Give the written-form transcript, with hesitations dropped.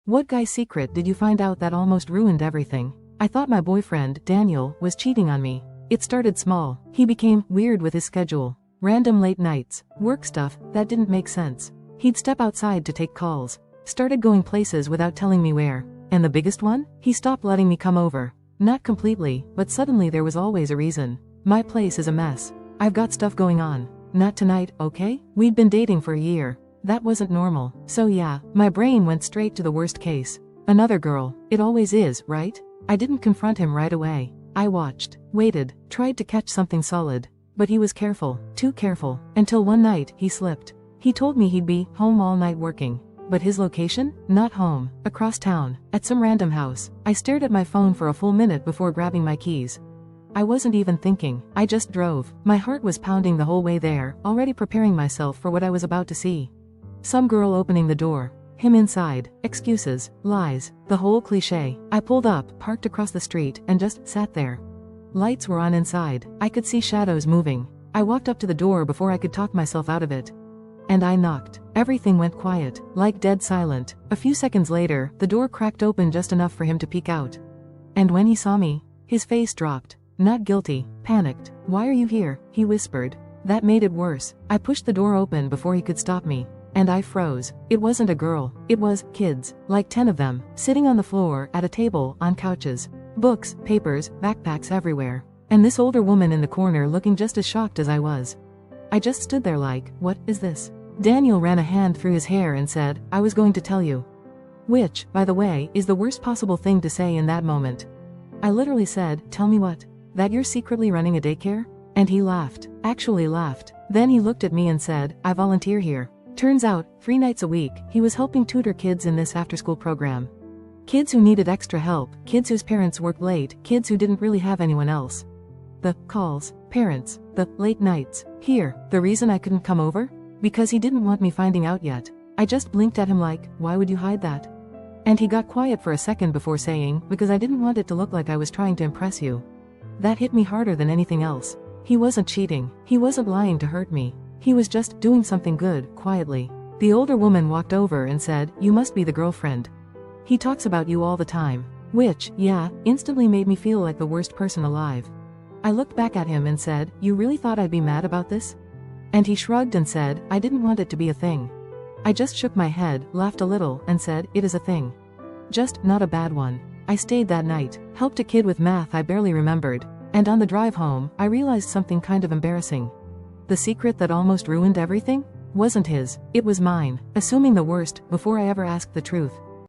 What guy's secret did you find out that almost ruined everything? I thought my boyfriend, Daniel, was cheating on me. It started small. He became weird with his schedule. Random late nights, work stuff that didn't make sense. He'd step outside to take calls. Started going places without telling me where. And the biggest one? He stopped letting me come over. Not completely, but suddenly there was always a reason. My place is a mess. I've got stuff going on. Not tonight, okay? We'd been dating for a year. That wasn't normal. So yeah, my brain went straight to the worst case. Another girl. It always is, right? I didn't confront him right away. I watched, waited, tried to catch something solid. But he was careful, too careful, until one night he slipped. He told me he'd be home all night working. But his location? Not home, across town, at some random house. I stared at my phone for a full minute before grabbing my keys. I wasn't even thinking, I just drove. My heart was pounding the whole way there, already preparing myself for what I was about to see. Some girl opening the door. Him inside. Excuses. Lies. The whole cliché. I pulled up, parked across the street, and just sat there. Lights were on inside. I could see shadows moving. I walked up to the door before I could talk myself out of it. And I knocked. Everything went quiet, like dead silent. A few seconds later, the door cracked open just enough for him to peek out. And when he saw me, his face dropped. Not guilty, panicked. "Why are you here?" he whispered. That made it worse. I pushed the door open before he could stop me. And I froze. It wasn't a girl. It was kids, like 10 of them, sitting on the floor, at a table, on couches. Books, papers, backpacks everywhere. And this older woman in the corner looking just as shocked as I was. I just stood there like, what is this? Daniel ran a hand through his hair and said, "I was going to tell you." Which, by the way, is the worst possible thing to say in that moment. I literally said, "Tell me what? That you're secretly running a daycare?" And he laughed. Actually laughed. Then he looked at me and said, "I volunteer here." Turns out, 3 nights a week, he was helping tutor kids in this after-school program. Kids who needed extra help, kids whose parents worked late, kids who didn't really have anyone else. The calls, parents, the late nights. Here, the reason I couldn't come over? Because he didn't want me finding out yet. I just blinked at him like, why would you hide that? And he got quiet for a second before saying, because I didn't want it to look like I was trying to impress you. That hit me harder than anything else. He wasn't cheating. He wasn't lying to hurt me. He was just doing something good, quietly. The older woman walked over and said, "You must be the girlfriend. He talks about you all the time." Which, yeah, instantly made me feel like the worst person alive. I looked back at him and said, "You really thought I'd be mad about this?" And he shrugged and said, "I didn't want it to be a thing." I just shook my head, laughed a little, and said, "It is a thing. Just not a bad one." I stayed that night, helped a kid with math I barely remembered, and on the drive home, I realized something kind of embarrassing. The secret that almost ruined everything? Wasn't his, it was mine, assuming the worst before I ever asked the truth.